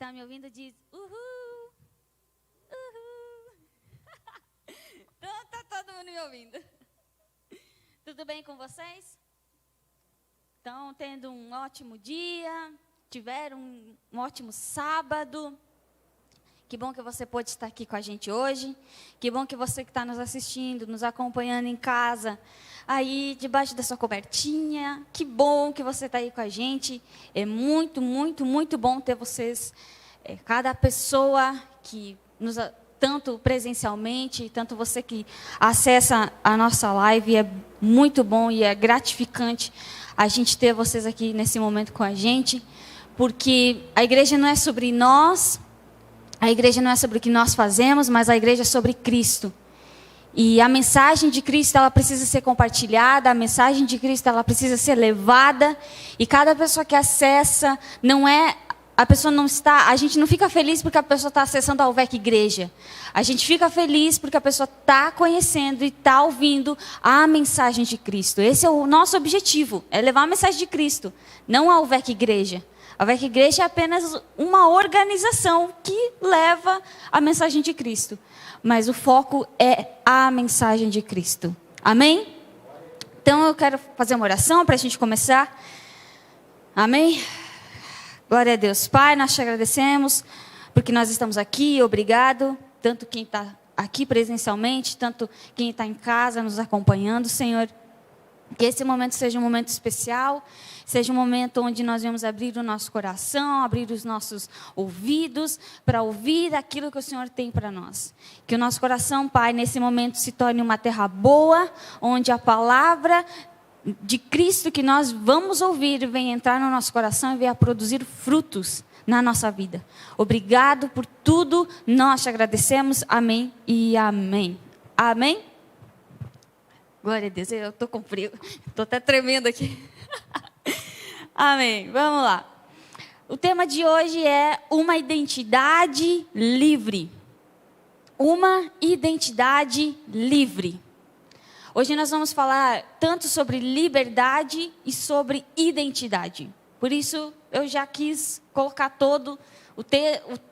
está me ouvindo diz uhul, uhul. Então está todo mundo me ouvindo. Tudo bem com vocês? Estão tendo um ótimo dia? Tiveram um ótimo sábado? Que bom que você pôde estar aqui com a gente hoje. Que bom que você que está nos assistindo, nos acompanhando em casa, aí debaixo da sua cobertinha. Que bom que você está aí com a gente. É muito, muito, muito bom ter vocês. Cada pessoa que nos tanto presencialmente, tanto você que acessa a nossa live, é muito bom e é gratificante a gente ter vocês aqui nesse momento com a gente, porque a igreja não é sobre nós. A igreja não é sobre o que nós fazemos, mas a igreja é sobre Cristo. E a mensagem de Cristo, ela precisa ser compartilhada, a mensagem de Cristo, ela precisa ser levada. E cada pessoa que acessa, a gente não fica feliz porque a pessoa está acessando a Alvec Igreja. A gente fica feliz porque a pessoa está conhecendo e está ouvindo a mensagem de Cristo. Esse é o nosso objetivo, é levar a mensagem de Cristo, não a Alvec Igreja. A Alvec Igreja é apenas uma organização que leva a mensagem de Cristo. Mas o foco é a mensagem de Cristo. Amém? Então eu quero fazer uma oração para a gente começar. Amém? Glória a Deus. Pai, nós te agradecemos porque nós estamos aqui. Obrigado. Tanto quem está aqui presencialmente, tanto quem está em casa nos acompanhando, Senhor. Que esse momento seja um momento especial, seja um momento onde nós vamos abrir o nosso coração, abrir os nossos ouvidos para ouvir aquilo que o Senhor tem para nós. Que o nosso coração, Pai, nesse momento se torne uma terra boa, onde a palavra de Cristo que nós vamos ouvir venha entrar no nosso coração e venha produzir frutos na nossa vida. Obrigado por tudo, nós te agradecemos. Amém e amém. Amém? Glória a Deus, eu estou com frio, estou até tremendo aqui. Amém, vamos lá. O tema de hoje é uma identidade livre. Uma identidade livre. Hoje nós vamos falar tanto sobre liberdade e sobre identidade. Por isso eu já quis colocar o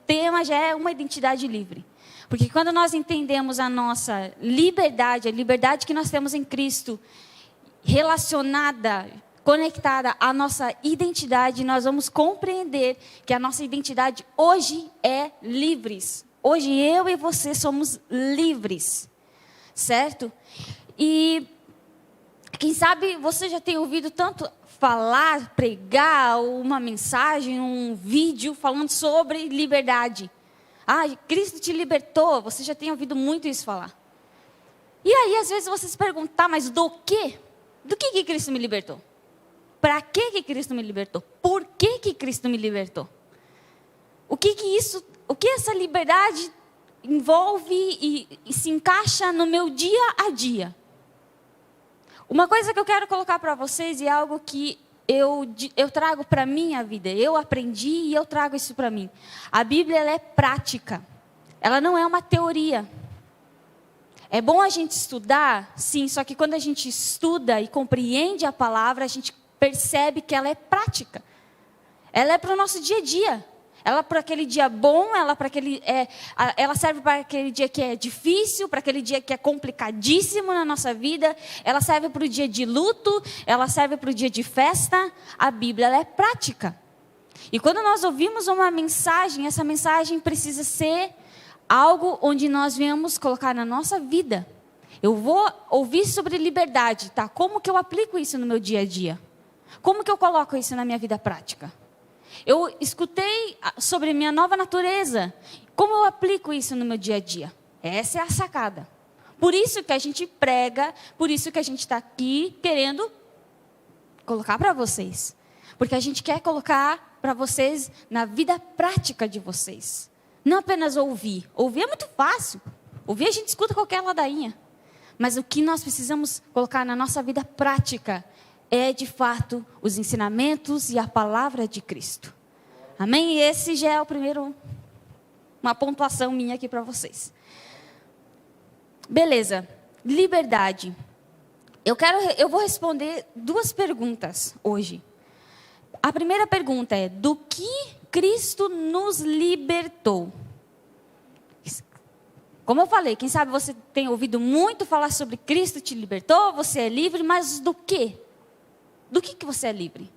tema já é uma identidade livre. Porque quando nós entendemos a nossa liberdade, a liberdade que nós temos em Cristo, relacionada, conectada à nossa identidade, nós vamos compreender que a nossa identidade hoje é livres. Hoje eu e você somos livres, certo? E quem sabe você já tem ouvido tanto falar, pregar uma mensagem, um vídeo falando sobre liberdade. Ah, Cristo te libertou. Você já tem ouvido muito isso falar. E aí, às vezes, você se pergunta, mas do quê? Do que Cristo me libertou? Para que Cristo me libertou? Por que Cristo me libertou? O que essa liberdade envolve e se encaixa no meu dia a dia? Uma coisa que eu quero colocar para vocês é algo que eu trago para a minha vida. Eu aprendi e eu trago isso para mim. A Bíblia ela é prática. Ela não é uma teoria. É bom a gente estudar, sim, só que quando a gente estuda e compreende a palavra, a gente percebe que ela é prática. Ela é para o nosso dia a dia. Ela para aquele dia bom, ela serve para aquele dia que é difícil, para aquele dia que é complicadíssimo na nossa vida. Ela serve para o dia de luto, ela serve para o dia de festa. A Bíblia ela é prática. E quando nós ouvimos uma mensagem, essa mensagem precisa ser algo onde nós venhamos colocar na nossa vida. Eu vou ouvir sobre liberdade, tá? Como que eu aplico isso no meu dia a dia? Como que eu coloco isso na minha vida prática? Eu escutei sobre minha nova natureza. Como eu aplico isso no meu dia a dia? Essa é a sacada. Por isso que a gente prega, por isso que a gente está aqui querendo colocar para vocês. Porque a gente quer colocar para vocês na vida prática de vocês. Não apenas ouvir. Ouvir é muito fácil. Ouvir a gente escuta qualquer ladainha. Mas o que nós precisamos colocar na nossa vida prática é, de fato, os ensinamentos e a palavra de Cristo. Amém? E esse já é uma pontuação minha aqui para vocês. Beleza. Liberdade. Eu vou responder duas perguntas hoje. A primeira pergunta é: do que Cristo nos libertou? Como eu falei, quem sabe você tem ouvido muito falar sobre Cristo te libertou, você é livre, mas do quê? Do que você é livre?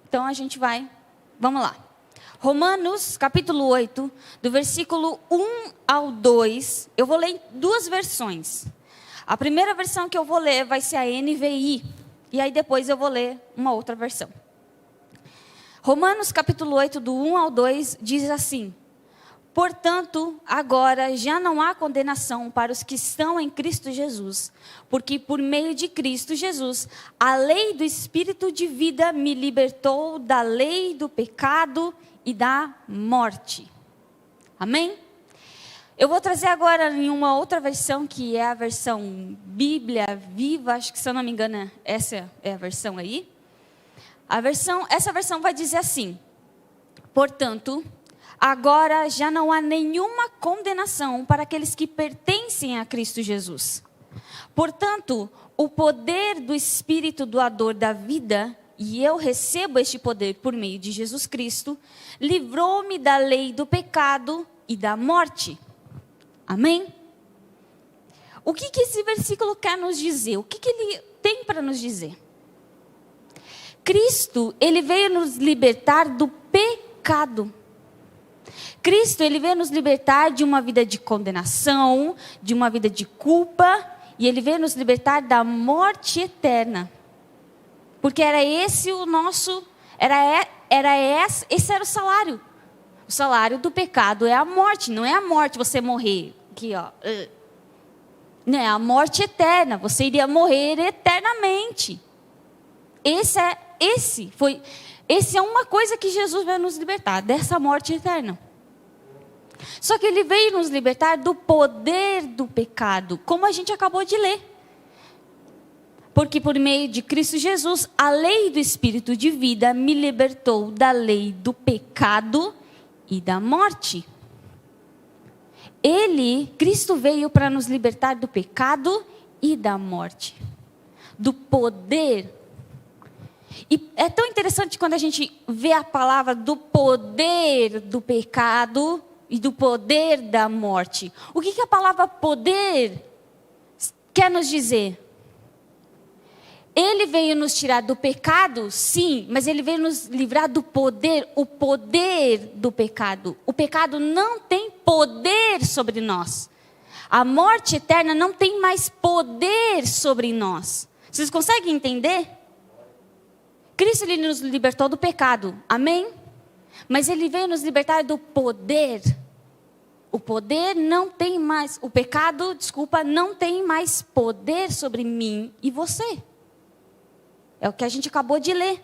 Então a gente vamos lá. Romanos, capítulo 8, do versículo 1 ao 2, eu vou ler em duas versões. A primeira versão que eu vou ler vai ser a NVI, e aí depois eu vou ler uma outra versão. Romanos, capítulo 8, do 1 ao 2, diz assim: portanto, agora já não há condenação para os que estão em Cristo Jesus, porque por meio de Cristo Jesus, a lei do Espírito de vida me libertou da lei do pecado e da morte. Amém? Eu vou trazer agora em uma outra versão, que é a versão Bíblia Viva, acho que se eu não me engano, essa é a versão aí. Essa versão vai dizer assim: portanto, agora já não há nenhuma condenação para aqueles que pertencem a Cristo Jesus. Portanto, o poder do Espírito doador da vida, e eu recebo este poder por meio de Jesus Cristo, livrou-me da lei do pecado e da morte. Amém? O que esse versículo quer nos dizer? O que ele tem para nos dizer? Cristo, ele veio nos libertar do pecado. Cristo, ele veio nos libertar de uma vida de condenação, de uma vida de culpa, e ele veio nos libertar da morte eterna. Porque era esse o nosso, esse era o salário. O salário do pecado é a morte, não é a morte você morrer aqui, ó. Não, é a morte eterna, você iria morrer eternamente. Esse é uma coisa que Jesus veio nos libertar, dessa morte eterna. Só que ele veio nos libertar do poder do pecado, como a gente acabou de ler. Porque por meio de Cristo Jesus, a lei do Espírito de vida me libertou da lei do pecado e da morte. Cristo veio para nos libertar do pecado e da morte. Do poder. E é tão interessante quando a gente vê a palavra do poder do pecado e do poder da morte. O que a palavra poder quer nos dizer? Ele veio nos tirar do pecado, sim, mas ele veio nos livrar do poder, o poder do pecado. O pecado não tem poder sobre nós. A morte eterna não tem mais poder sobre nós. Vocês conseguem entender? Cristo, ele nos libertou do pecado, amém? Mas ele veio nos libertar do poder. O poder não tem mais, o pecado, não tem mais poder sobre mim e você. É o que a gente acabou de ler.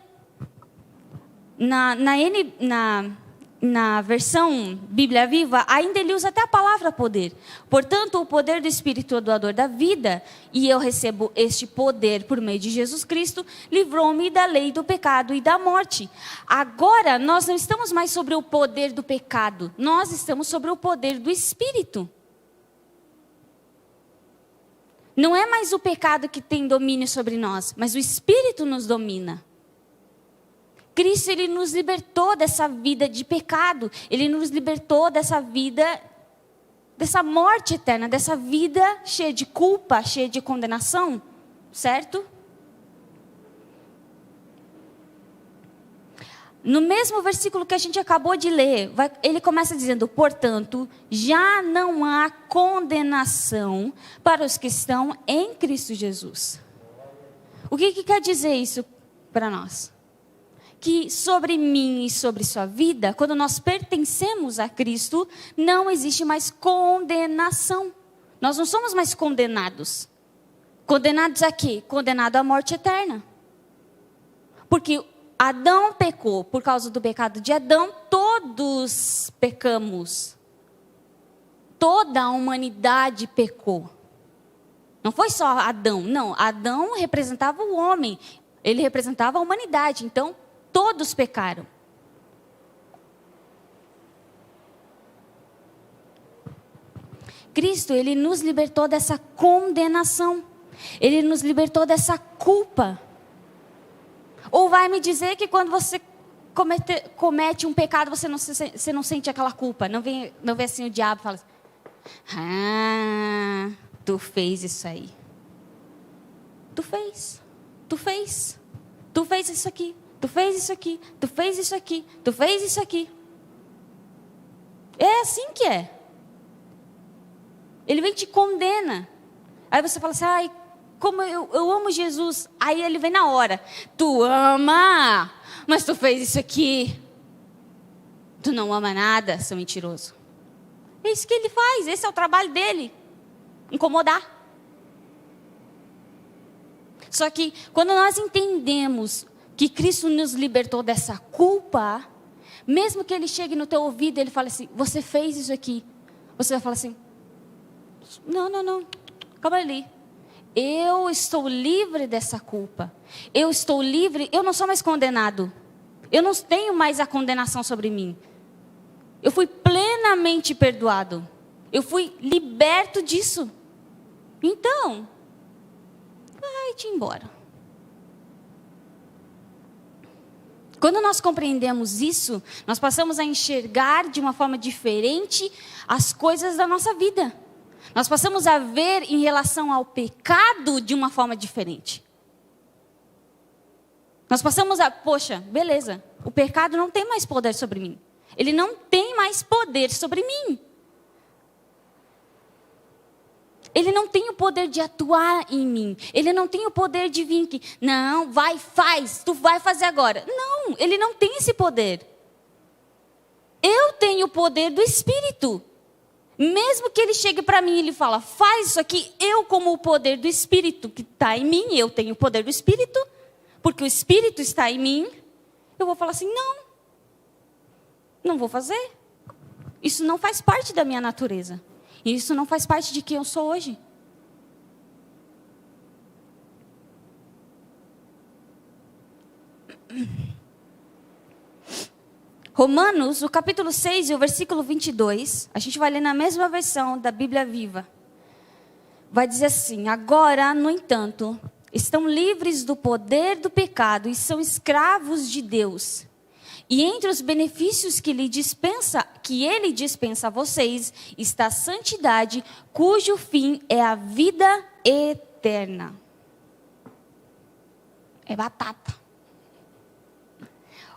Na versão Bíblia Viva, ainda ele usa até a palavra poder. Portanto, o poder do Espírito doador da vida, e eu recebo este poder por meio de Jesus Cristo, livrou-me da lei do pecado e da morte. Agora, nós não estamos mais sobre o poder do pecado, nós estamos sobre o poder do Espírito. Não é mais o pecado que tem domínio sobre nós, mas o Espírito nos domina. Cristo, ele nos libertou dessa vida de pecado. Ele nos libertou dessa vida, dessa morte eterna, dessa vida cheia de culpa, cheia de condenação. Certo? No mesmo versículo que a gente acabou de ler, ele começa dizendo: portanto, já não há condenação para os que estão em Cristo Jesus. O que quer dizer isso para nós? Que sobre mim e sobre sua vida, quando nós pertencemos a Cristo, não existe mais condenação. Nós não somos mais condenados. Condenados a quê? Condenado à morte eterna. Porque Adão pecou, por causa do pecado de Adão, todos pecamos. Toda a humanidade pecou. Não foi só Adão, não. Adão representava o homem, ele representava a humanidade, então todos pecaram. Cristo, ele nos libertou dessa condenação. Ele nos libertou dessa culpa. Ou vai me dizer que quando você comete um pecado, você não sente aquela culpa. Não vem assim o diabo e fala assim, ah, tu fez isso aí. Tu fez isso aqui. Tu fez isso aqui. Tu fez isso aqui. Tu fez isso aqui. É assim que é. Ele vem e te condena. Aí você fala assim, ai, como eu amo Jesus. Aí ele vem na hora. Tu ama, mas tu fez isso aqui. Tu não ama nada, seu mentiroso. É isso que ele faz. Esse é o trabalho dele. Incomodar. Só que quando nós entendemos que Cristo nos libertou dessa culpa, mesmo que ele chegue no teu ouvido e ele fale assim, você fez isso aqui. Você vai falar assim, não, calma ali. Eu estou livre dessa culpa. Eu estou livre, eu não sou mais condenado. Eu não tenho mais a condenação sobre mim. Eu fui plenamente perdoado. Eu fui liberto disso. Então, vai-te embora. Quando nós compreendemos isso, nós passamos a enxergar de uma forma diferente as coisas da nossa vida. Nós passamos a ver em relação ao pecado de uma forma diferente. Nós passamos a, poxa, beleza, o pecado não tem mais poder sobre mim. Ele não tem mais poder sobre mim. Ele não tem o poder de atuar em mim. Ele não tem o poder de vir aqui. Não, vai, faz, tu vai fazer agora. Não, ele não tem esse poder. Eu tenho o poder do Espírito. Mesmo que ele chegue para mim e ele fala, faz isso aqui, eu como o poder do Espírito que está em mim, eu tenho o poder do Espírito, porque o Espírito está em mim, eu vou falar assim, não vou fazer. Isso não faz parte da minha natureza. Isso não faz parte de quem eu sou hoje. Romanos, o capítulo 6 e o versículo 22, a gente vai ler na mesma versão da Bíblia Viva. Vai dizer assim, agora, no entanto, estão livres do poder do pecado e são escravos de Deus. E entre os benefícios que ele dispensa a vocês, está a santidade, cujo fim é a vida eterna. É batata.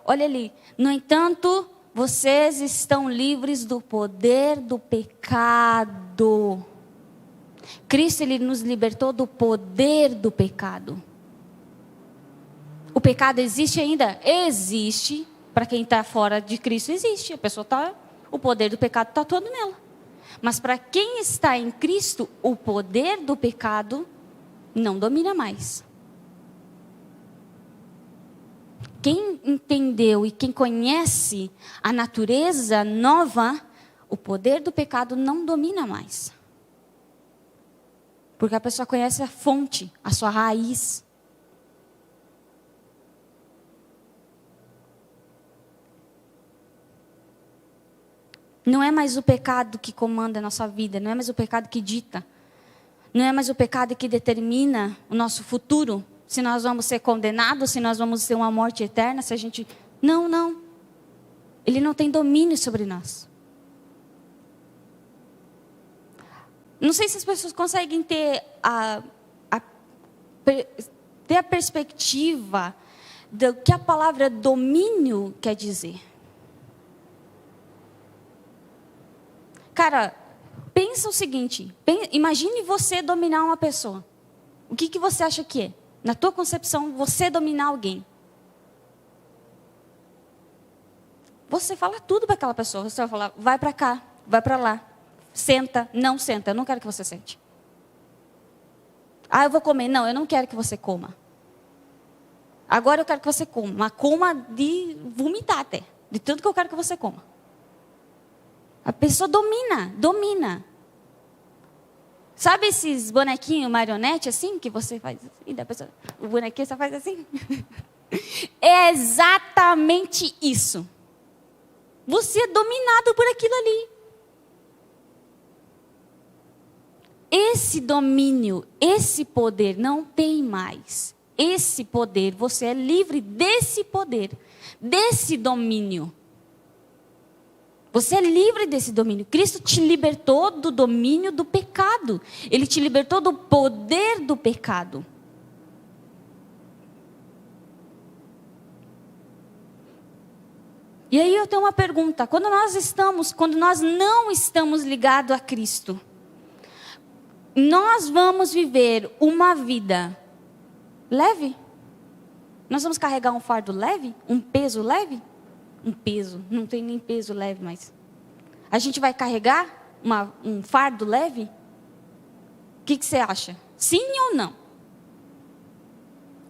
Olha ali. No entanto, vocês estão livres do poder do pecado. Cristo, ele nos libertou do poder do pecado. O pecado existe ainda? Existe. Para quem está fora de Cristo, existe. O poder do pecado está todo nela. Mas para quem está em Cristo, o poder do pecado não domina mais. Quem entendeu e quem conhece a natureza nova, o poder do pecado não domina mais. Porque a pessoa conhece a fonte, a sua raiz. Não é mais o pecado que comanda a nossa vida, não é mais o pecado que dita. Não é mais o pecado que determina o nosso futuro. Se nós vamos ser condenados, se nós vamos ter uma morte eterna, se a gente... Não. Ele não tem domínio sobre nós. Não sei se as pessoas conseguem ter a perspectiva do que a palavra domínio quer dizer. Cara, pensa o seguinte, imagine você dominar uma pessoa. O que você acha que é? Na tua concepção, você dominar alguém. Você fala tudo para aquela pessoa. Você vai falar, vai para cá, vai para lá. Senta, não senta. Eu não quero que você sente. Ah, eu vou comer. Não, eu não quero que você coma. Agora eu quero que você coma. Mas coma de vomitar até. De tudo que eu quero que você coma. A pessoa domina. Sabe esses bonequinhos marionete assim, que você faz assim, da pessoa, o bonequinho só faz assim? É exatamente isso. Você é dominado por aquilo ali. Esse domínio, esse poder não tem mais. esse poder, você é livre desse poder, desse domínio. Você é livre desse domínio. Cristo te libertou do domínio do pecado. Ele te libertou do poder do pecado. E aí eu tenho uma pergunta. Quando nós não estamos ligados a Cristo, nós vamos viver uma vida leve? Nós vamos carregar um fardo leve? Um peso leve? Um peso, não tem nem peso leve, mas a gente vai carregar um fardo leve? O que você acha? Sim ou não?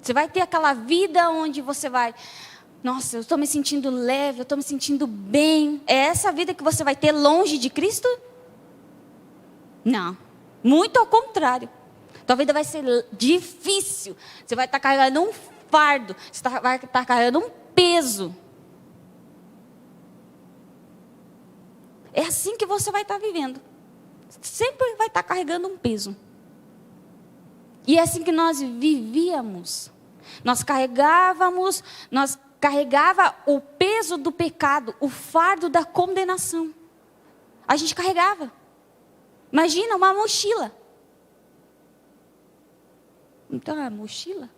Você vai ter aquela vida onde você vai, nossa, eu estou me sentindo leve, eu estou me sentindo bem. É essa vida que você vai ter longe de Cristo? Não, muito ao contrário. Tua vida vai ser difícil. Você vai estar carregando um fardo, você vai estar carregando um peso. É assim que você vai estar vivendo. Sempre vai estar carregando um peso. E é assim que nós vivíamos. Nós carregava o peso do pecado, o fardo da condenação. A gente carregava. Imagina uma mochila. Então, a mochila?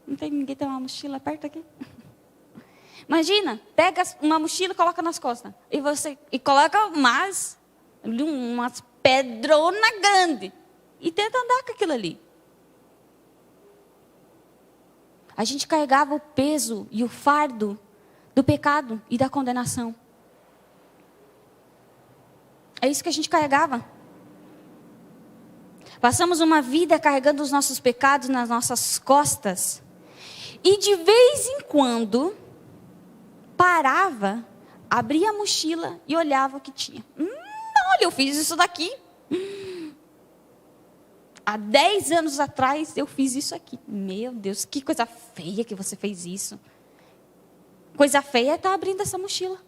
Não tem ninguém que tem uma mochila perto aqui? Imagina, pega uma mochila e coloca nas costas. E coloca umas pedronas grandes. E tenta andar com aquilo ali. A gente carregava o peso e o fardo do pecado e da condenação. É isso que a gente carregava. Passamos uma vida carregando os nossos pecados nas nossas costas. E de vez em quando, parava, abria a mochila e olhava o que tinha. Olha, eu fiz isso daqui. Há 10 anos atrás eu fiz isso aqui. Meu Deus, que coisa feia que você fez isso. Coisa feia é estar abrindo essa mochila.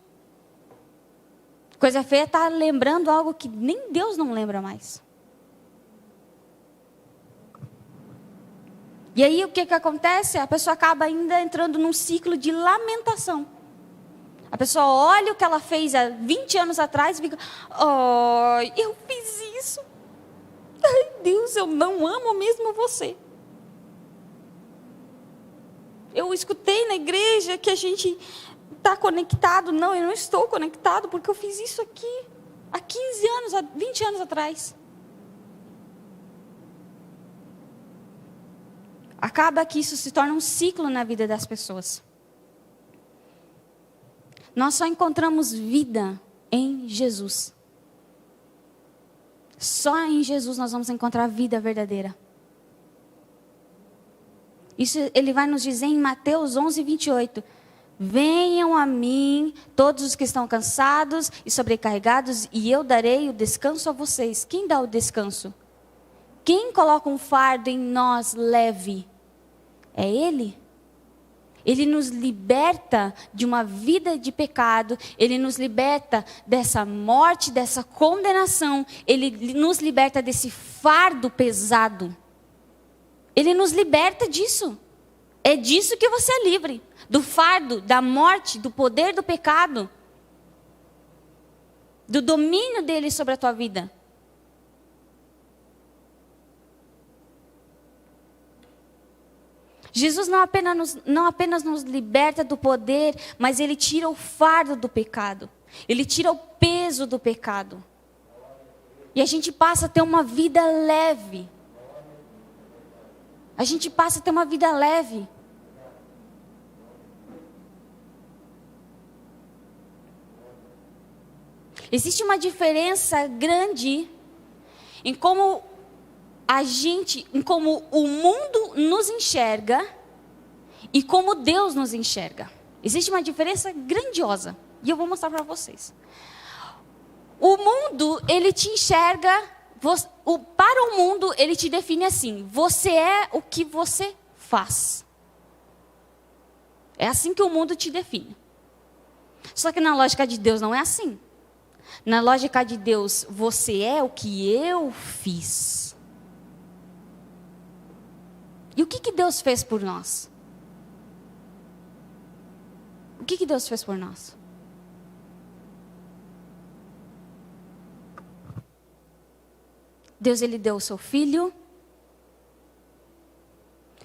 Coisa feia é estar lembrando algo que nem Deus não lembra mais. E aí o que acontece? A pessoa acaba ainda entrando num ciclo de lamentação. A pessoa olha o que ela fez há 20 anos atrás e fica, eu fiz isso. Ai, Deus, eu não amo mesmo você. Eu escutei na igreja que a gente está conectado. Não, eu não estou conectado porque eu fiz isso aqui há 15 anos, há 20 anos atrás. Acaba que isso se torna um ciclo na vida das pessoas. Nós só encontramos vida em Jesus. Só em Jesus nós vamos encontrar a vida verdadeira. Isso ele vai nos dizer em Mateus 11, 28. Venham a mim todos os que estão cansados e sobrecarregados, e eu darei o descanso a vocês. Quem dá o descanso? Quem coloca um fardo em nós leve? É Ele. Ele nos liberta de uma vida de pecado. Ele nos liberta dessa morte, dessa condenação. Ele nos liberta desse fardo pesado. Ele nos liberta disso. É disso que você é livre. Do fardo, da morte, do poder do pecado. Do domínio dele sobre a tua vida. Jesus não apenas nos liberta do poder, mas Ele tira o fardo do pecado. Ele tira o peso do pecado. E a gente passa a ter uma vida leve. A gente passa a ter uma vida leve. Existe uma diferença grande em como em como o mundo nos enxerga e como Deus nos enxerga. Existe uma diferença grandiosa. E eu vou mostrar para vocês. O mundo, ele te enxerga, para o mundo, ele te define assim: você é o que você faz. É assim que o mundo te define. Só que na lógica de Deus não é assim. Na lógica de Deus, você é o que eu fiz. o que Deus fez por nós? O que Deus fez por nós? Deus, Ele deu o seu Filho.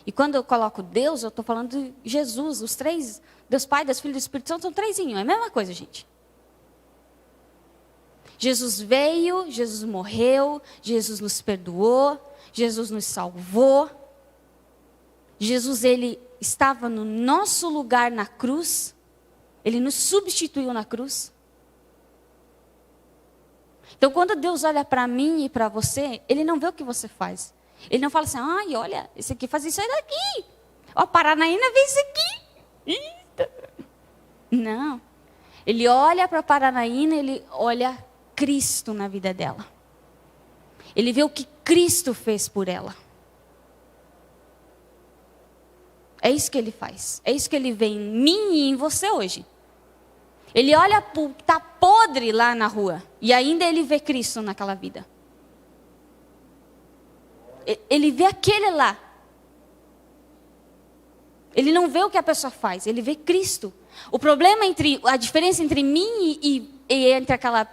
E quando eu coloco Deus, eu estou falando de Jesus, os três. Deus Pai, Deus Filho e Deus Espírito Santo são trêsinho. É a mesma coisa, gente. Jesus veio, Jesus morreu, Jesus nos perdoou, Jesus nos salvou. Jesus, Ele estava no nosso lugar na cruz. Ele nos substituiu na cruz. Então, quando Deus olha para mim e para você, Ele não vê o que você faz. Ele não fala assim, ai, olha, esse aqui faz isso aí daqui. Ó, Paranaína vê isso aqui. Eita. Não. Ele olha para a Paranaína, ele olha Cristo na vida dela. Ele vê o que Cristo fez por ela. É isso que Ele faz. É isso que Ele vê em mim e em você hoje. Ele olha para o que está podre lá na rua. E ainda Ele vê Cristo naquela vida. Ele vê aquele lá. Ele não vê o que a pessoa faz, ele vê Cristo. O problema a diferença entre mim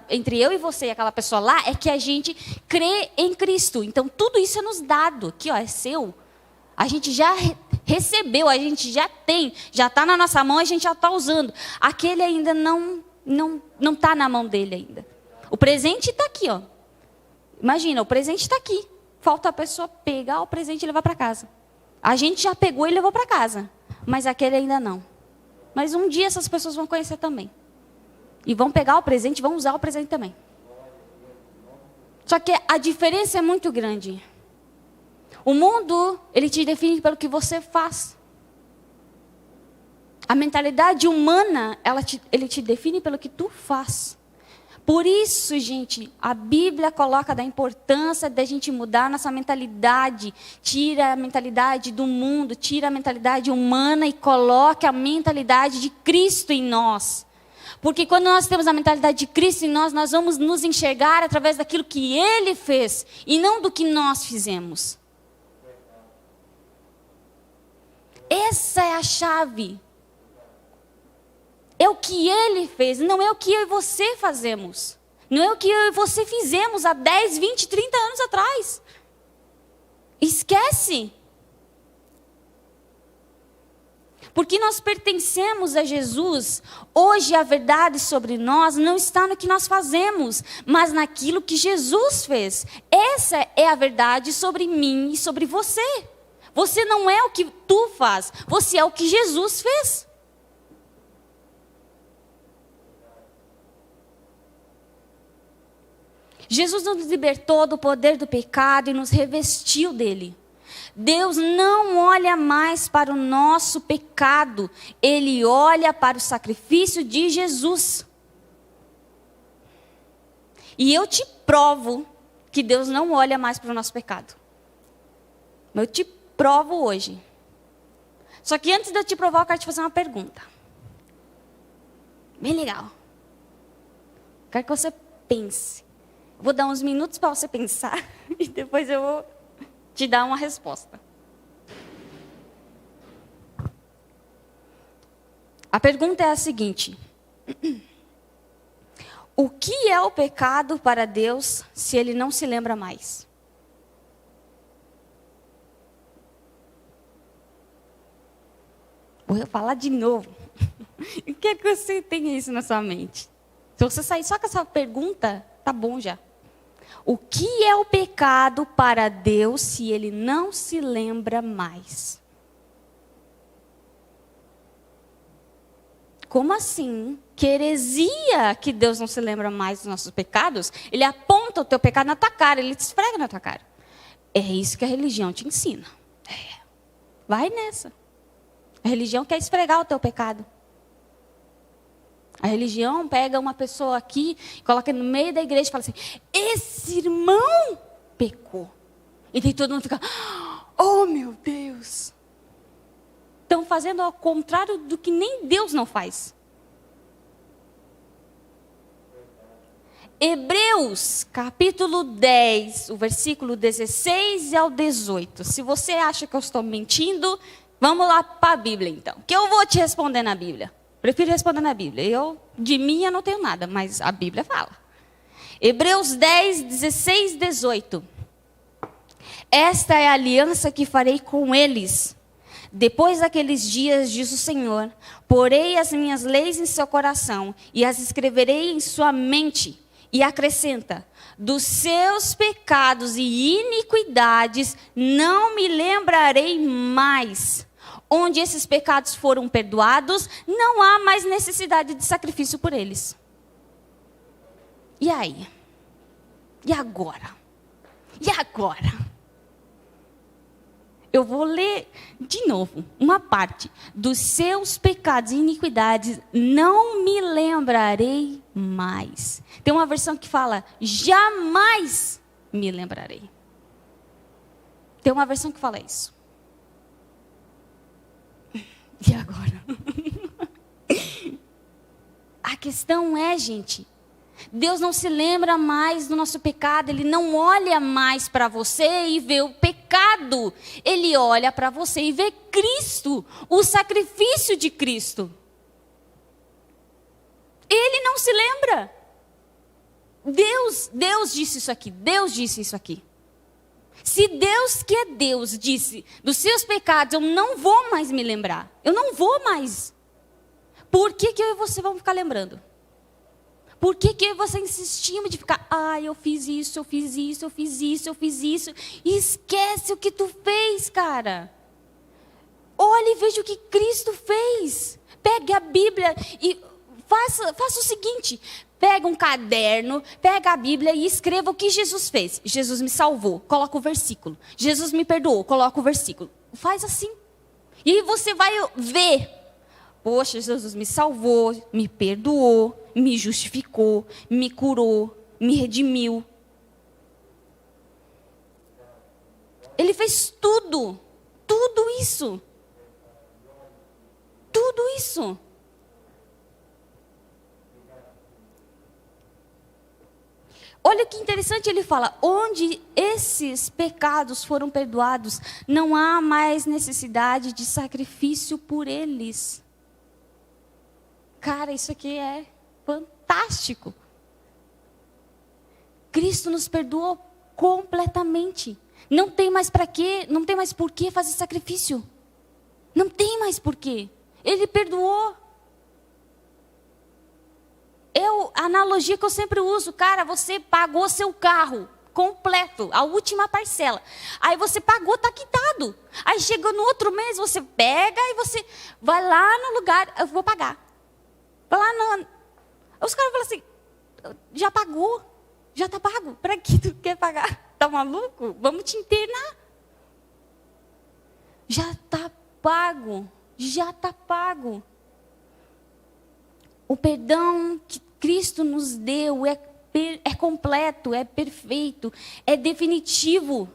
entre eu e você e aquela pessoa lá é que a gente crê em Cristo. Então tudo isso é nos dado, aqui ó, é seu. A gente já recebeu, a gente já tem, já está na nossa mão, a gente já está usando. Aquele ainda não está na mão dele ainda. O presente está aqui, ó. Imagina, o presente está aqui. Falta a pessoa pegar o presente e levar para casa. A gente já pegou e levou para casa. Mas aquele ainda não. Mas um dia essas pessoas vão conhecer também. E vão pegar o presente e vão usar o presente também. Só que a diferença é muito grande. O mundo, ele te define pelo que você faz. A mentalidade humana, ele te define pelo que tu faz. Por isso, gente, a Bíblia coloca da importância da gente mudar nossa mentalidade. Tira a mentalidade do mundo, tira a mentalidade humana e coloca a mentalidade de Cristo em nós. Porque quando nós temos a mentalidade de Cristo em nós, nós vamos nos enxergar através daquilo que Ele fez e não do que nós fizemos. Essa é a chave. É o que Ele fez, não é o que eu e você fazemos. Não é o que eu e você fizemos há 10, 20, 30 anos atrás. Esquece. Porque nós pertencemos a Jesus. Hoje a verdade sobre nós não está no que nós fazemos, mas naquilo que Jesus fez. Essa é a verdade sobre mim e sobre você. Você não é o que tu faz, você é o que Jesus fez. Jesus nos libertou do poder do pecado e nos revestiu dele. Deus não olha mais para o nosso pecado, Ele olha para o sacrifício de Jesus. E eu te provo que Deus não olha mais para o nosso pecado. Eu te provo hoje. Só que antes de eu te provar, eu quero te fazer uma pergunta. Bem legal. Quero que você pense. Vou dar uns minutos para você pensar e depois eu vou te dar uma resposta. A pergunta é a seguinte: o que é o pecado para Deus se Ele não se lembra mais? Vou falar de novo. Eu quero que você tenha isso na sua mente. Se você sair só com essa pergunta, tá bom já. O que é o pecado para Deus se Ele não se lembra mais? Como assim? Que heresia que Deus não se lembra mais dos nossos pecados? Ele aponta o teu pecado na tua cara, Ele te esfrega na tua cara. É isso que a religião te ensina. Vai nessa. A religião quer esfregar o teu pecado. A religião pega uma pessoa aqui, coloca no meio da igreja e fala assim: esse irmão pecou. E daí todo mundo fica: oh meu Deus. Estão fazendo ao contrário do que nem Deus não faz. Hebreus, capítulo 10, o versículo 16 ao 18. Se você acha que eu estou mentindo, vamos lá para a Bíblia então. Que eu vou te responder na Bíblia. Prefiro responder na Bíblia. De mim eu não tenho nada, mas a Bíblia fala. Hebreus 10, 16 e 18. Esta é a aliança que farei com eles. Depois daqueles dias, diz o Senhor, porei as minhas leis em seu coração e as escreverei em sua mente. E acrescenta, dos seus pecados e iniquidades não me lembrarei mais. Onde esses pecados foram perdoados, não há mais necessidade de sacrifício por eles. E aí? E agora? E agora? Eu vou ler de novo uma parte. Dos seus pecados e iniquidades não me lembrarei mais. Tem uma versão que fala, jamais me lembrarei. Tem uma versão que fala isso. E agora? A questão é, gente, Deus não se lembra mais do nosso pecado, Ele não olha mais para você e vê o pecado. Ele olha para você e vê Cristo, o sacrifício de Cristo. Ele não se lembra. Deus disse isso aqui, Deus disse isso aqui. Se Deus, que é Deus, disse, dos seus pecados eu não vou mais me lembrar, eu não vou mais. Por que eu e você vamos ficar lembrando? Por que você insistimos de ficar, eu fiz isso, eu fiz isso, eu fiz isso, eu fiz isso. E esquece o que tu fez, cara. Olha e veja o que Cristo fez. Pegue a Bíblia e faça o seguinte. Pega um caderno, pega a Bíblia e escreva o que Jesus fez. Jesus me salvou, coloca o versículo. Jesus me perdoou, coloca o versículo. Faz assim. E aí você vai ver. Poxa, Jesus me salvou, me perdoou, me justificou, me curou, me redimiu. Ele fez tudo isso. Tudo isso. Olha que interessante, ele fala, onde esses pecados foram perdoados, não há mais necessidade de sacrifício por eles. Cara, isso aqui é fantástico. Cristo nos perdoou completamente. Não tem mais para quê, não tem mais por que fazer sacrifício. Não tem mais por quê. Ele perdoou. A analogia que eu sempre uso, cara, você pagou seu carro completo, a última parcela. Aí você pagou, está quitado. Aí chega no outro mês, você pega e você vai lá no lugar, eu vou pagar. Vai lá no... Os caras falam assim, já pagou, já está pago. Para que tu quer pagar? Tá maluco? Vamos te internar. Já está pago, já está pago. O perdão que Cristo nos deu é completo, é perfeito, é definitivo.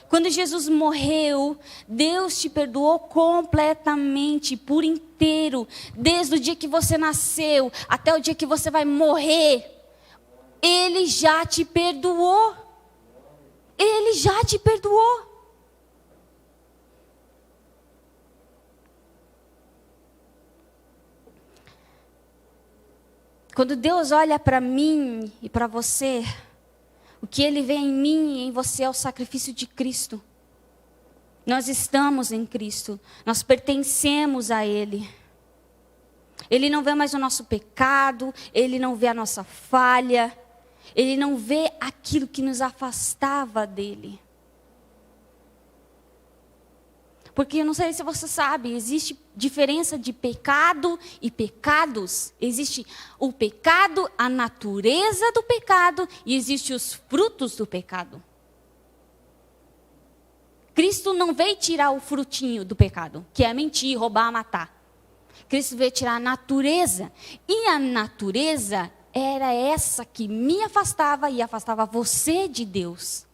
Quando Jesus morreu, Deus te perdoou completamente, por inteiro. Desde o dia que você nasceu até o dia que você vai morrer. Ele já te perdoou. Ele já te perdoou. Quando Deus olha para mim e para você, o que Ele vê em mim e em você é o sacrifício de Cristo. Nós estamos em Cristo, nós pertencemos a Ele. Ele não vê mais o nosso pecado, Ele não vê a nossa falha, Ele não vê aquilo que nos afastava dEle. Porque eu não sei se você sabe, existe diferença de pecado e pecados. Existe o pecado, a natureza do pecado e existe os frutos do pecado. Cristo não veio tirar o frutinho do pecado, que é mentir, roubar, matar. Cristo veio tirar a natureza. E a natureza era essa que me afastava e afastava você de Deus.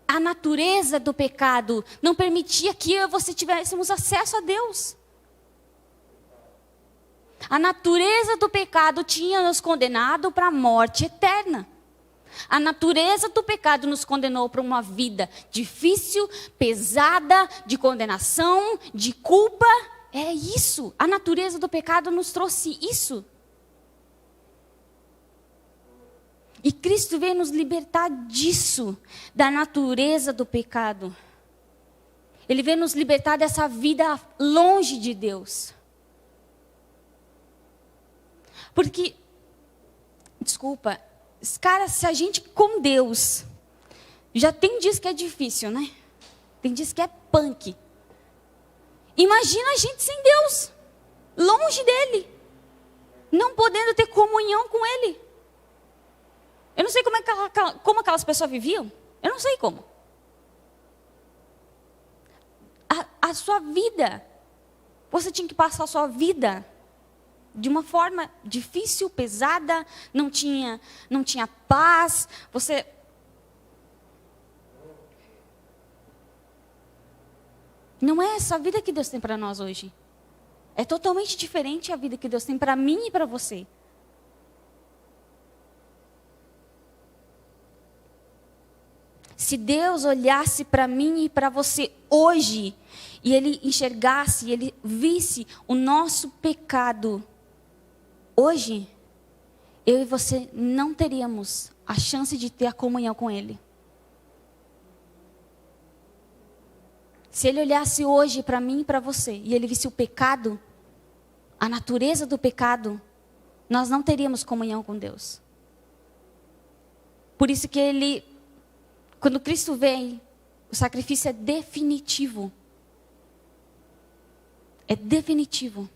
A natureza do pecado não permitia que eu e você tivéssemos acesso a Deus. A natureza do pecado tinha nos condenado para a morte eterna. A natureza do pecado nos condenou para uma vida difícil, pesada, de condenação, de culpa. É isso. A natureza do pecado nos trouxe isso. E Cristo veio nos libertar disso, da natureza do pecado. Ele veio nos libertar dessa vida longe de Deus. Porque, desculpa, cara, se a gente com Deus, já tem dias que é difícil, né? Tem dias que é punk. Imagina a gente sem Deus, longe dele, não podendo ter comunhão com ele. Eu não sei como aquelas pessoas viviam. Eu não sei como. A sua vida, você tinha que passar a sua vida de uma forma difícil, pesada, não tinha paz. Não é essa a vida que Deus tem para nós hoje. É totalmente diferente a vida que Deus tem para mim e para você. Se Deus olhasse para mim e para você hoje, e Ele enxergasse, Ele visse o nosso pecado, hoje, eu e você não teríamos a chance de ter a comunhão com Ele. Se Ele olhasse hoje para mim e para você, e Ele visse o pecado, a natureza do pecado, nós não teríamos comunhão com Deus. Por isso que quando Cristo vem, o sacrifício é definitivo. É definitivo.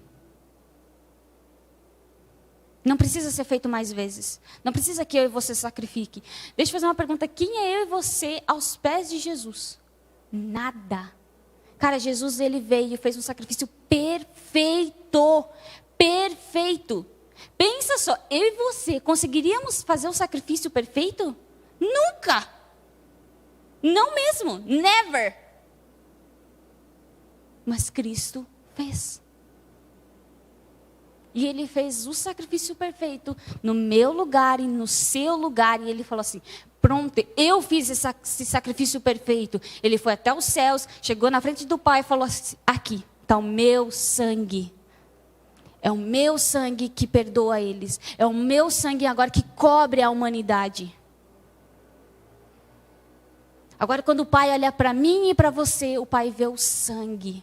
Não precisa ser feito mais vezes. Não precisa que eu e você sacrifique. Deixa eu fazer uma pergunta. Quem é eu e você aos pés de Jesus? Nada. Cara, Jesus, ele veio e fez um sacrifício perfeito. Perfeito. Pensa só, eu e você conseguiríamos fazer um sacrifício perfeito? Nunca. Não mesmo, never. Mas Cristo fez. E Ele fez o sacrifício perfeito no meu lugar e no seu lugar. E Ele falou assim, pronto, eu fiz esse sacrifício perfeito. Ele foi até os céus, chegou na frente do Pai e falou assim, aqui está o meu sangue. É o meu sangue que perdoa eles. É o meu sangue agora que cobre a humanidade. Agora, quando o Pai olha para mim e para você, o Pai vê o sangue.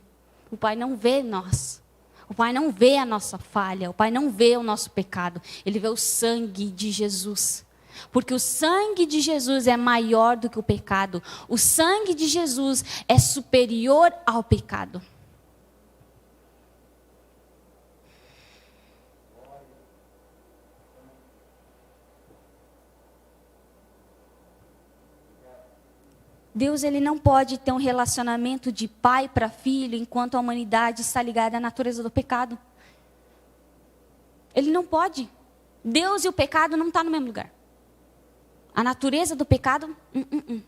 O Pai não vê nós. O Pai não vê a nossa falha. O Pai não vê o nosso pecado. Ele vê o sangue de Jesus. Porque o sangue de Jesus é maior do que o pecado. O sangue de Jesus é superior ao pecado. Deus, ele não pode ter um relacionamento de pai para filho enquanto a humanidade está ligada à natureza do pecado. Ele não pode. Deus e o pecado não estão no mesmo lugar. A natureza do pecado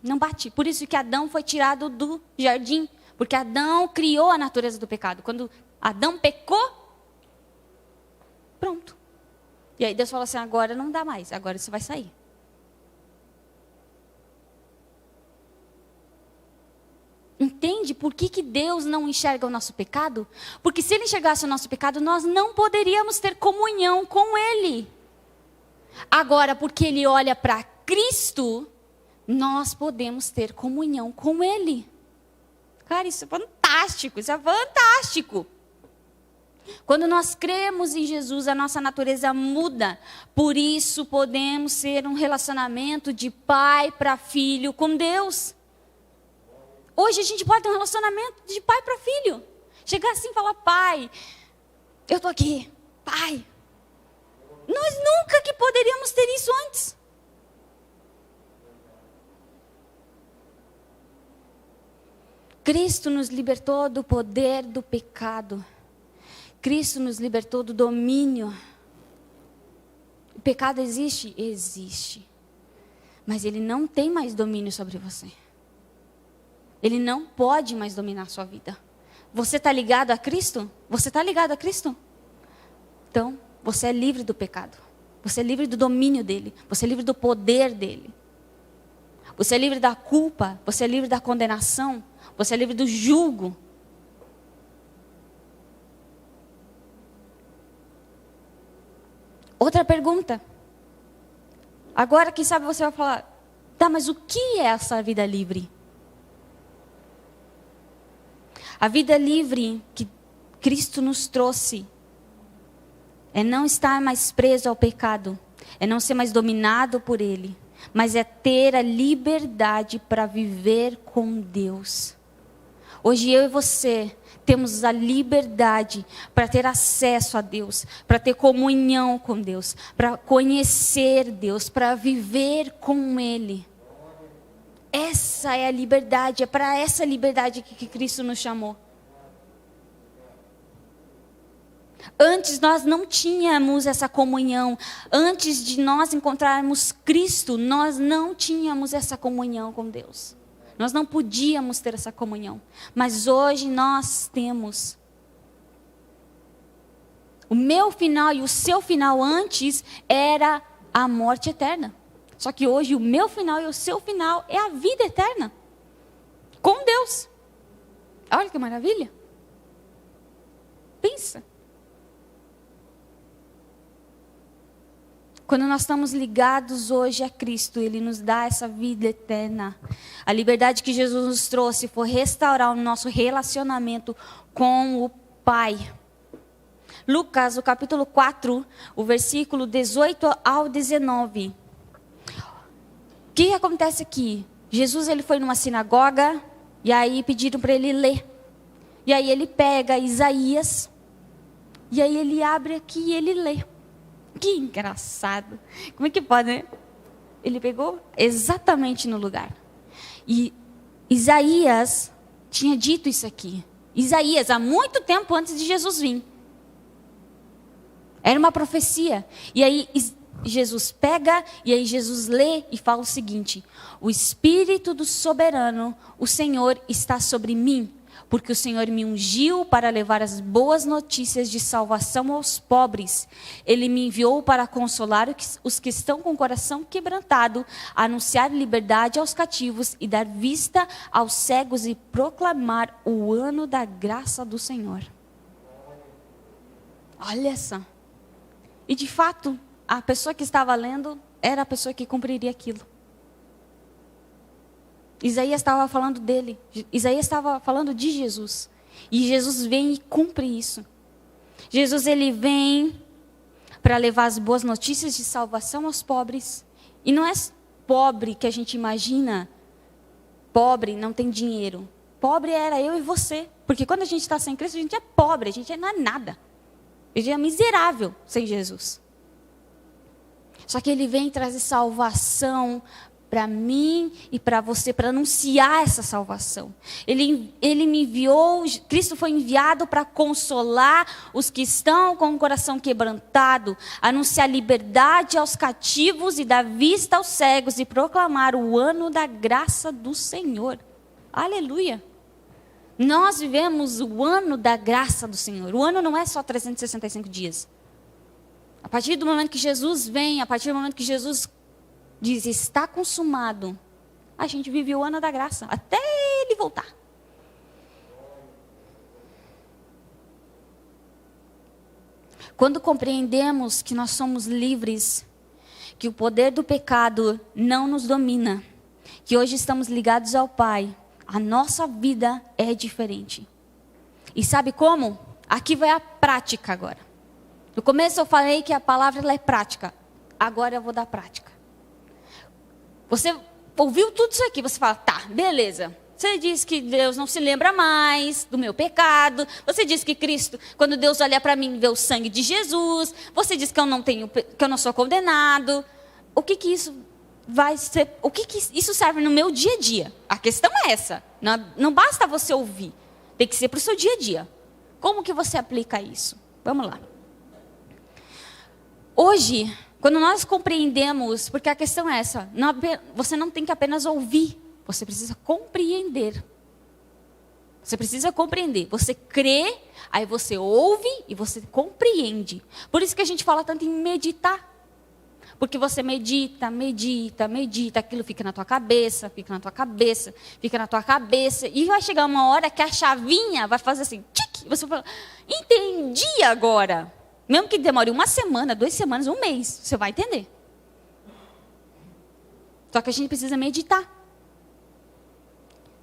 não bate. Por isso que Adão foi tirado do jardim. Porque Adão criou a natureza do pecado. Quando Adão pecou, pronto. E aí Deus falou assim, agora não dá mais, agora você vai sair. Entende por que Deus não enxerga o nosso pecado? Porque se Ele enxergasse o nosso pecado, nós não poderíamos ter comunhão com Ele. Agora, porque Ele olha para Cristo, nós podemos ter comunhão com Ele. Cara, isso é fantástico, isso é fantástico. Quando nós cremos em Jesus, a nossa natureza muda. Por isso, podemos ter um relacionamento de pai para filho com Deus. Hoje a gente pode ter um relacionamento de pai para filho. Chegar assim e falar, pai, eu estou aqui, pai. Nós nunca que poderíamos ter isso antes. Cristo nos libertou do poder do pecado. Cristo nos libertou do domínio. O pecado existe? Existe. Mas ele não tem mais domínio sobre você. Ele não pode mais dominar a sua vida. Você está ligado a Cristo? Você está ligado a Cristo? Então, você é livre do pecado. Você é livre do domínio dele. Você é livre do poder dele. Você é livre da culpa. Você é livre da condenação. Você é livre do jugo. Outra pergunta. Agora, quem sabe você vai falar, tá, mas o que é essa vida livre? A vida livre que Cristo nos trouxe é não estar mais preso ao pecado, é não ser mais dominado por ele, mas é ter a liberdade para viver com Deus. Hoje eu e você temos a liberdade para ter acesso a Deus, para ter comunhão com Deus, para conhecer Deus, para viver com Ele. Essa é a liberdade, é para essa liberdade que Cristo nos chamou. Antes nós não tínhamos essa comunhão. Antes de nós encontrarmos Cristo, nós não tínhamos essa comunhão com Deus. Nós não podíamos ter essa comunhão. Mas hoje nós temos. O meu final e o seu final antes era a morte eterna. Só que hoje o meu final e o seu final é a vida eterna. Com Deus. Olha que maravilha. Pensa. Quando nós estamos ligados hoje a Cristo, Ele nos dá essa vida eterna. A liberdade que Jesus nos trouxe foi restaurar o nosso relacionamento com o Pai. Lucas, o capítulo 4, o versículo 18 ao 19. O que acontece aqui? Jesus ele foi numa sinagoga e aí pediram para ele ler. E aí ele pega Isaías e aí ele abre aqui e ele lê. Que engraçado. Como é que pode, né? Ele pegou exatamente no lugar. E Isaías tinha dito isso aqui. Isaías, há muito tempo antes de Jesus vir. Era uma profecia. E aí Jesus pega, e aí Jesus lê e fala o seguinte: o Espírito do Soberano, o Senhor, está sobre mim. Porque o Senhor me ungiu para levar as boas notícias de salvação aos pobres. Ele me enviou para consolar os que estão com o coração quebrantado, anunciar liberdade aos cativos e dar vista aos cegos e proclamar o ano da graça do Senhor. Olha só. E de fato, a pessoa que estava lendo era a pessoa que cumpriria aquilo. Isaías estava falando dele. Isaías estava falando de Jesus. E Jesus vem e cumpre isso. Jesus ele vem para levar as boas notícias de salvação aos pobres. E não é pobre que a gente imagina. Pobre não tem dinheiro. Pobre era eu e você. Porque quando a gente está sem Cristo, a gente é pobre. A gente não é nada. A gente é miserável sem Jesus. Só que ele vem trazer salvação para mim e para você, para anunciar essa salvação. Ele me enviou, Cristo foi enviado para consolar os que estão com o coração quebrantado, anunciar liberdade aos cativos e dar vista aos cegos e proclamar o ano da graça do Senhor. Aleluia! Nós vivemos o ano da graça do Senhor. O ano não é só 365 dias. A partir do momento que Jesus vem, a partir do momento que Jesus diz, está consumado, a gente vive o ano da graça, até ele voltar. Quando compreendemos que nós somos livres, que o poder do pecado não nos domina, que hoje estamos ligados ao Pai, a nossa vida é diferente. E sabe como? Aqui vai a prática agora. No começo eu falei que a palavra ela é prática, agora eu vou dar prática. Você ouviu tudo isso aqui, você fala, tá, beleza. Você diz que Deus não se lembra mais do meu pecado. Você diz que Cristo, quando Deus olha para mim, vê o sangue de Jesus. Você diz que eu não sou condenado. O que isso vai ser? O que isso serve no meu dia a dia? A questão é essa. Não basta você ouvir. Tem que ser para o seu dia a dia. Como que você aplica isso? Vamos lá. Hoje, quando nós compreendemos, porque a questão é essa, você não tem que apenas ouvir, você precisa compreender. Você precisa compreender. Você crê, aí você ouve e você compreende. Por isso que a gente fala tanto em meditar. Porque você medita, aquilo fica na tua cabeça, fica na tua cabeça, fica na tua cabeça. E vai chegar uma hora que a chavinha vai fazer assim, tic, você fala, entendi agora. Mesmo que demore 1 semana, 2 semanas, 1 mês, você vai entender. Só que a gente precisa meditar.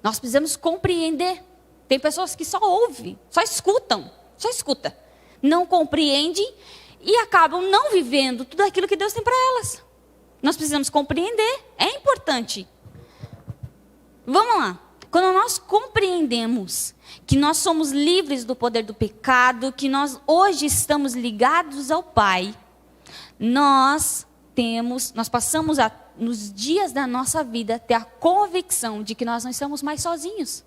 Nós precisamos compreender. Tem pessoas que só ouvem, só escutam. Não compreendem e acabam não vivendo tudo aquilo que Deus tem para elas. Nós precisamos compreender, é importante. Vamos lá. Quando nós compreendemos que nós somos livres do poder do pecado, que nós hoje estamos ligados ao Pai, nós passamos nos dias da nossa vida ter a convicção de que nós não estamos mais sozinhos.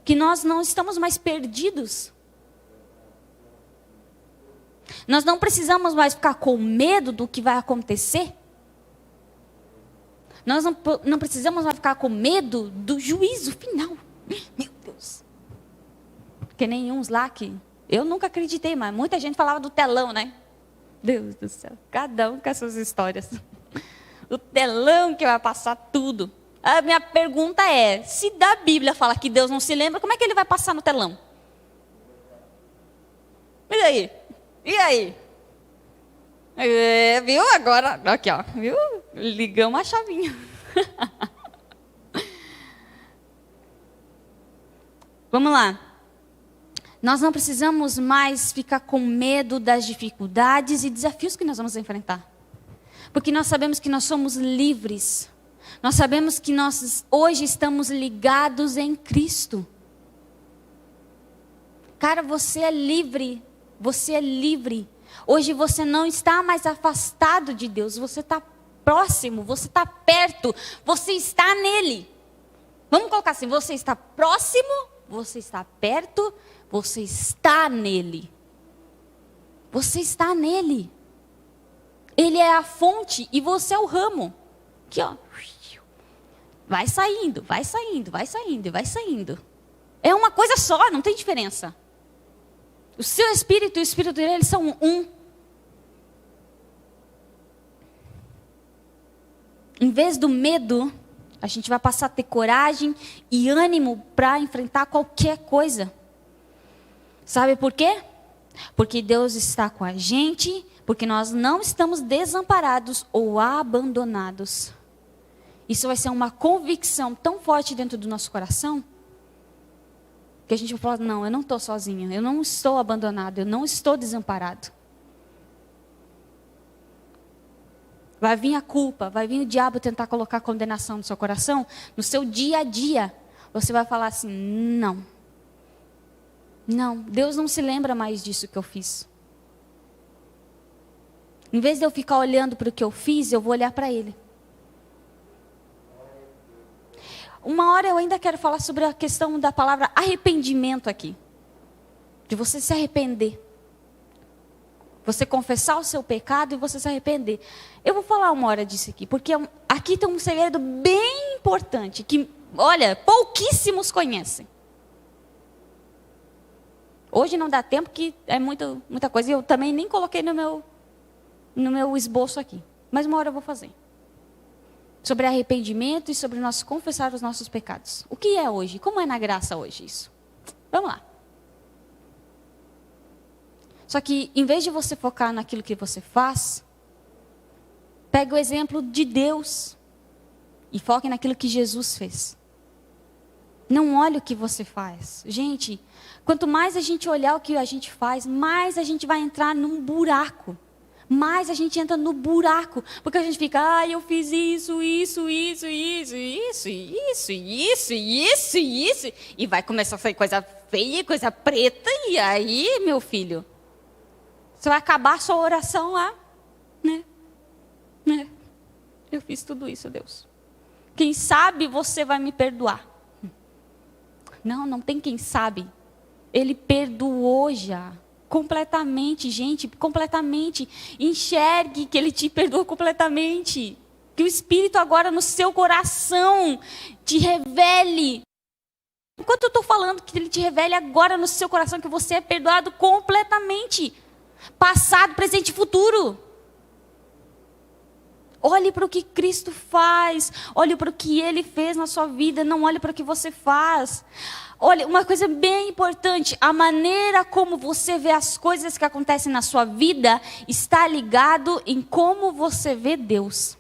Que nós não estamos mais perdidos. Nós não precisamos mais ficar com medo do que vai acontecer. Nós não precisamos mais ficar com medo do juízo final. Meu Deus. Que nem uns lá que eu nunca acreditei, mas muita gente falava do telão, né? Deus do céu. Cada um com as suas histórias. O telão que vai passar tudo. A minha pergunta é, se da Bíblia fala que Deus não se lembra, como é que ele vai passar no telão? E aí? Viu? Agora, aqui ó, viu? Ligamos a chavinha. Vamos lá. Nós não precisamos mais ficar com medo das dificuldades e desafios que nós vamos enfrentar. Porque nós sabemos que nós somos livres. Nós sabemos que nós hoje estamos ligados em Cristo. Cara, você é livre. Você é livre. Hoje você não está mais afastado de Deus. Você está próximo, você está perto. Você está nele. Vamos colocar assim, você está próximo, você está perto, você está nele. Você está nele. Ele é a fonte e você é o ramo. Aqui ó. Vai saindo. É uma coisa só, não tem diferença. O seu espírito e o espírito dele, eles são um. Em vez do medo, a gente vai passar a ter coragem e ânimo para enfrentar qualquer coisa. Sabe por quê? Porque Deus está com a gente, porque nós não estamos desamparados ou abandonados. Isso vai ser uma convicção tão forte dentro do nosso coração, que a gente vai falar, não, eu não estou sozinho, eu não estou abandonado, eu não estou desamparado. Vai vir a culpa, vai vir o diabo tentar colocar condenação no seu coração, no seu dia a dia. Você vai falar assim, não, Deus não se lembra mais disso que eu fiz. Em vez de eu ficar olhando para o que eu fiz, eu vou olhar para Ele. Uma hora eu ainda quero falar sobre a questão da palavra arrependimento aqui. De você se arrepender. Você confessar o seu pecado e você se arrepender. Eu vou falar uma hora disso aqui, porque aqui tem um segredo bem importante, que, olha, pouquíssimos conhecem. Hoje não dá tempo, que é muita coisa. E eu também nem coloquei no meu esboço aqui. Mas uma hora eu vou fazer. Sobre arrependimento e sobre nós confessar os nossos pecados. O que é hoje? Como é na graça hoje isso? Vamos lá. Só que, em vez de você focar naquilo que você faz, pega o exemplo de Deus e foque naquilo que Jesus fez. Não olhe o que você faz. Gente, quanto mais a gente olhar o que a gente faz, mais a gente vai entrar num buraco. Mais a gente entra no buraco, porque a gente fica, eu fiz isso, e vai começar a sair coisa feia, coisa preta, e aí, meu filho, você vai acabar a sua oração lá, né? Eu fiz tudo isso, Deus. Quem sabe você vai me perdoar. Não tem quem sabe. Ele perdoou já. Completamente, gente, completamente. Enxergue que Ele te perdoa completamente. Que o Espírito agora no seu coração te revele. Enquanto eu estou falando, que Ele te revele agora no seu coração que você é perdoado completamente. Passado, presente e futuro. Olhe para o que Cristo faz. Olhe para o que Ele fez na sua vida. Não olhe para o que você faz. Olha, uma coisa bem importante. A maneira como você vê as coisas que acontecem na sua vida está ligado em como você vê Deus.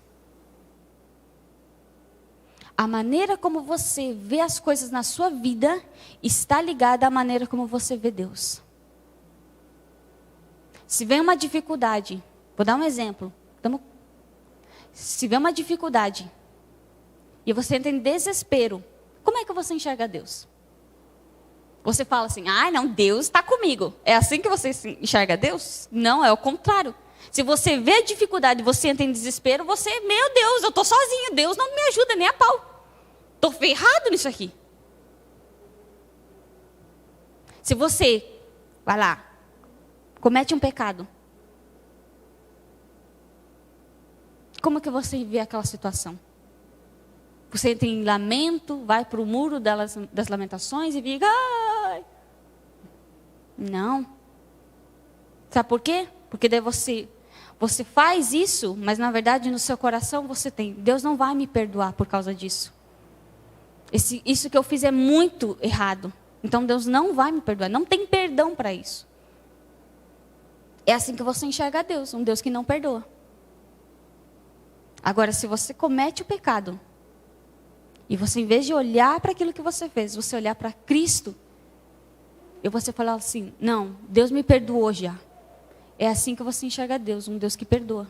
A maneira como você vê as coisas na sua vida está ligada à maneira como você vê Deus. Se vem uma dificuldade, vou dar um exemplo. Se vem uma dificuldade e você entra em desespero, como é que você enxerga Deus? Você fala assim, não, Deus está comigo. É assim que você enxerga Deus? Não, é o contrário. Se você vê a dificuldade e você entra em desespero, você, meu Deus, eu estou sozinho, Deus não me ajuda nem a pau. Estou ferrado nisso aqui. Se você, vai lá, comete um pecado, como que você vê aquela situação? Você entra em lamento, vai para o muro das lamentações e fica, ai. Não. Sabe por quê? Porque daí você faz isso, mas na verdade no seu coração você tem, Deus não vai me perdoar por causa disso. Isso que eu fiz é muito errado. Então Deus não vai me perdoar. Não tem perdão para isso. É assim que você enxerga Deus, um Deus que não perdoa. Agora, se você comete o pecado, e você, em vez de olhar para aquilo que você fez, você olhar para Cristo, e você falar assim, não, Deus me perdoou já. É assim que você enxerga Deus, um Deus que perdoa.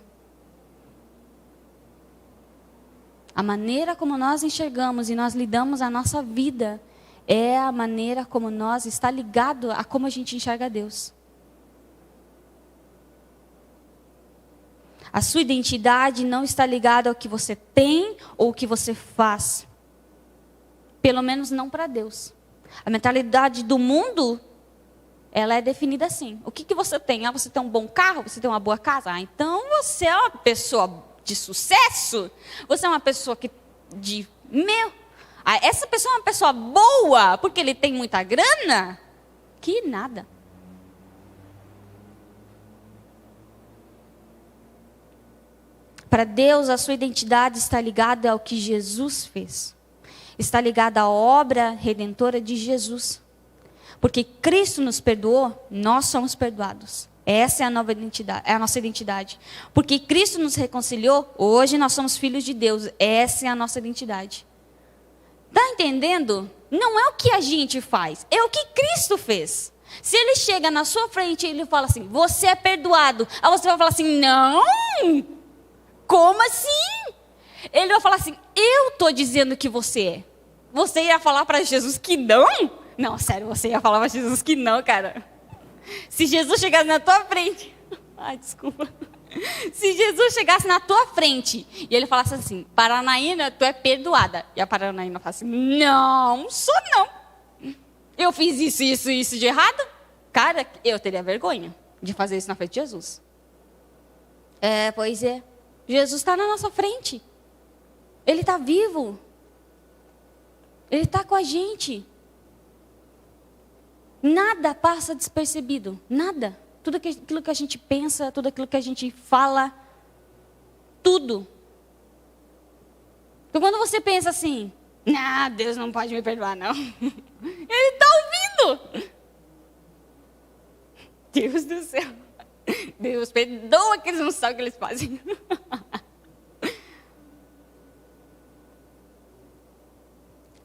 A maneira como nós enxergamos e nós lidamos a nossa vida é a maneira como nós está ligado a como a gente enxerga Deus. A sua identidade não está ligada ao que você tem ou o que você faz. Pelo menos não para Deus. A mentalidade do mundo, ela é definida assim. O que você tem? Você tem um bom carro? Você tem uma boa casa? Então você é uma pessoa de sucesso? Você é uma pessoa essa pessoa é uma pessoa boa porque ele tem muita grana? Que nada. Para Deus, a sua identidade está ligada ao que Jesus fez. Está ligada à obra redentora de Jesus. Porque Cristo nos perdoou, nós somos perdoados. Essa é a nova identidade, é a nossa identidade. Porque Cristo nos reconciliou, hoje nós somos filhos de Deus. Essa é a nossa identidade. Está entendendo? Não é o que a gente faz, é o que Cristo fez. Se Ele chega na sua frente e Ele fala assim, você é perdoado. Aí você vai falar assim, não, como assim? Ele vai falar assim, eu estou dizendo que você é. Você ia falar para Jesus que não? Não, sério, você ia falar para Jesus que não, cara. Se Jesus chegasse na tua frente... Ai, desculpa. Se Jesus chegasse na tua frente e Ele falasse assim, Paranaína, tu é perdoada. E a Paranaína fala assim, não, sou não. Eu fiz isso de errado? Cara, eu teria vergonha de fazer isso na frente de Jesus. Pois é. Jesus está na nossa frente. Ele está vivo. Ele está com a gente. Nada passa despercebido. Nada. Tudo aquilo que a gente pensa, tudo aquilo que a gente fala. Tudo. Então quando você pensa assim, Deus não pode me perdoar, não. Ele está ouvindo. Deus do céu. Deus perdoa que eles não sabem o que eles fazem.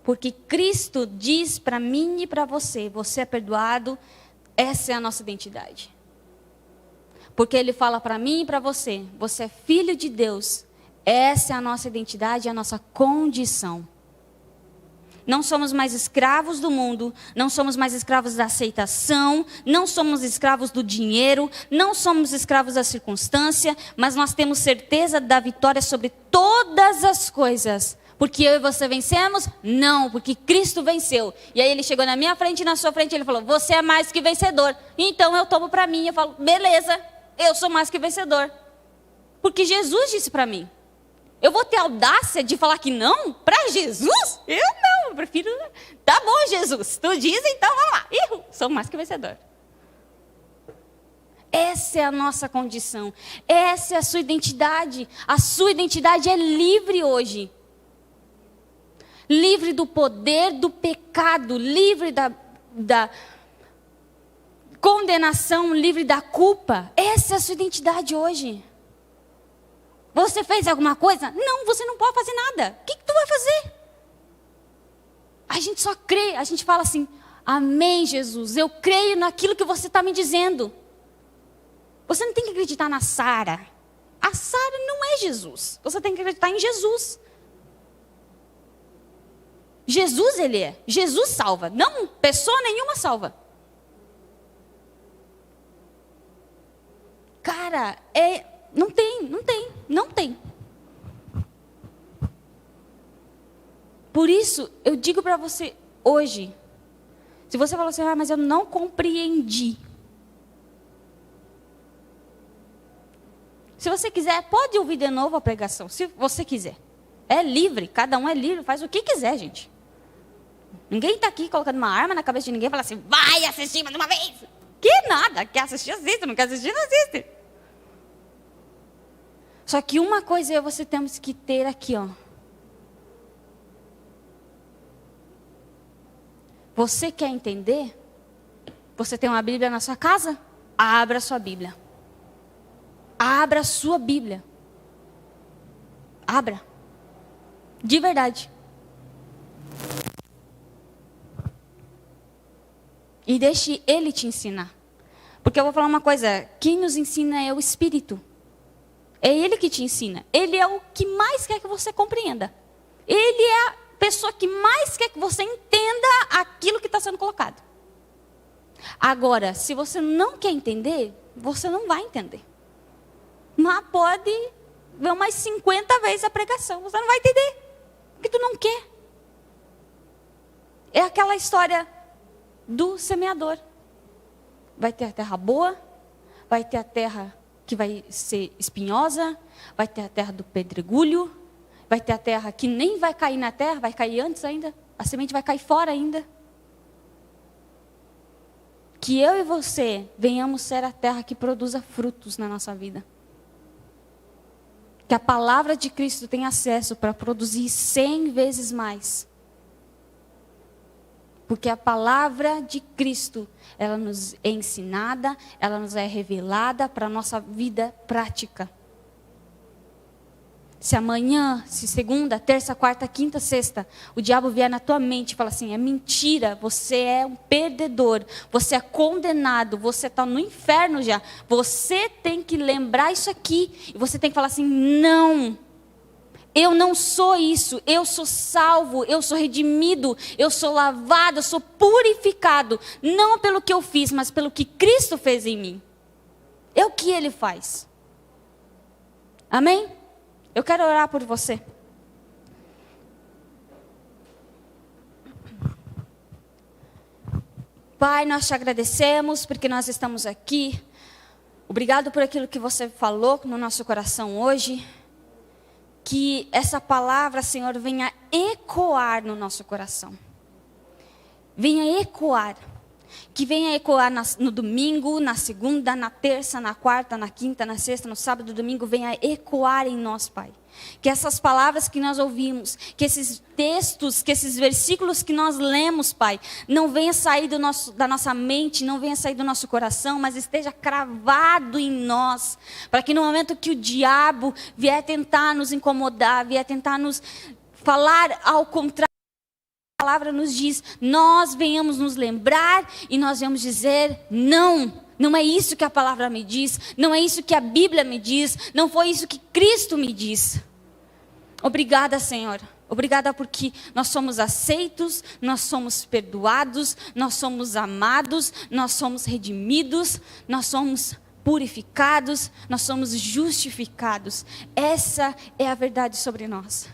Porque Cristo diz para mim e para você, você é perdoado, essa é a nossa identidade. Porque Ele fala para mim e para você, você é filho de Deus, essa é a nossa identidade, a nossa condição. Não somos mais escravos do mundo, não somos mais escravos da aceitação, não somos escravos do dinheiro, não somos escravos da circunstância, mas nós temos certeza da vitória sobre todas as coisas. Porque eu e você vencemos? Não, porque Cristo venceu. E aí Ele chegou na minha frente e na sua frente, Ele falou, você é mais que vencedor. Então eu tomo para mim, eu falo, beleza, eu sou mais que vencedor. Porque Jesus disse para mim, Eu vou ter audácia de falar que não para Jesus? Eu não, eu prefiro... Tá bom, Jesus, tu diz, então vamos lá. Sou mais que vencedor. Essa é a nossa condição. Essa é a sua identidade. A sua identidade é livre hoje. Livre do poder do pecado. Livre da condenação. Livre da culpa. Essa é a sua identidade hoje. Você fez alguma coisa? Não, você não pode fazer nada. O que tu vai fazer? A gente só crê. A gente fala assim, amém, Jesus. Eu creio naquilo que você está me dizendo. Você não tem que acreditar na Sara. A Sara não é Jesus. Você tem que acreditar em Jesus. Jesus ele é. Jesus salva. Não, pessoa nenhuma salva. Cara, não tem. Por isso, eu digo para você hoje. Se você falou assim, mas eu não compreendi. Se você quiser, pode ouvir de novo a pregação, se você quiser. É livre, cada um é livre, faz o que quiser, gente. Ninguém está aqui colocando uma arma na cabeça de ninguém e fala assim, vai assistir mais uma vez. Que nada, quer assistir, assiste, não quer assistir, não assiste. Só que uma coisa você temos que ter aqui, ó. Você quer entender? Você tem uma Bíblia na sua casa? Abra a sua Bíblia. Abra a sua Bíblia. Abra. De verdade. E deixe Ele te ensinar. Porque eu vou falar uma coisa. Quem nos ensina é o Espírito. É Ele que te ensina. Ele é o que mais quer que você compreenda. Ele é a pessoa que mais quer que você entenda aquilo que está sendo colocado. Agora, se você não quer entender, você não vai entender. Mas pode ver umas 50 vezes a pregação. Você não vai entender. Porque tu não quer. É aquela história do semeador. Vai ter a terra boa. Vai ter a terra que vai ser espinhosa. Vai ter a terra do pedregulho. Vai ter a terra que nem vai cair na terra. Vai cair antes ainda. A semente vai cair fora ainda. Que eu e você venhamos ser a terra que produza frutos na nossa vida. Que a palavra de Cristo tem acesso para produzir 100 vezes mais. Porque a palavra de Cristo, ela nos é ensinada, ela nos é revelada para a nossa vida prática. Se amanhã, se segunda, terça, quarta, quinta, sexta, o diabo vier na tua mente e falar assim, é mentira, você é um perdedor, você é condenado, você está no inferno já. Você tem que lembrar isso aqui, e você tem que falar assim, não, eu não sou isso, eu sou salvo, eu sou redimido, eu sou lavado, eu sou purificado, não pelo que eu fiz, mas pelo que Cristo fez em mim. É o que Ele faz. Amém? Eu quero orar por você. Pai, nós te agradecemos porque nós estamos aqui. Obrigado por aquilo que você falou no nosso coração hoje. Que essa palavra, Senhor, venha ecoar no nosso coração. Venha ecoar. Que venha ecoar no domingo, na segunda, na terça, na quarta, na quinta, na sexta, no sábado, domingo, venha ecoar em nós, Pai. Que essas palavras que nós ouvimos, que esses textos, que esses versículos que nós lemos, Pai, não venha sair da nossa mente, não venha sair do nosso coração, mas esteja cravado em nós. Para que no momento que o diabo vier tentar nos incomodar, vier tentar nos falar ao contrário, a palavra nos diz, nós venhamos nos lembrar e nós venhamos dizer, não é isso que a palavra me diz, não é isso que a Bíblia me diz, não foi isso que Cristo me diz. Obrigada, Senhor. Obrigada porque nós somos aceitos, nós somos perdoados, nós somos amados, nós somos redimidos, nós somos purificados, nós somos justificados. Essa é a verdade sobre nós.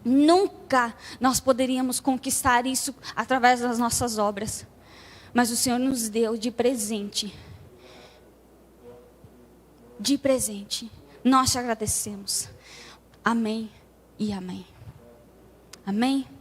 Nunca nós poderíamos conquistar isso através das nossas obras. Mas o Senhor nos deu de presente. De presente. Nós te agradecemos. Amém e amém. Amém?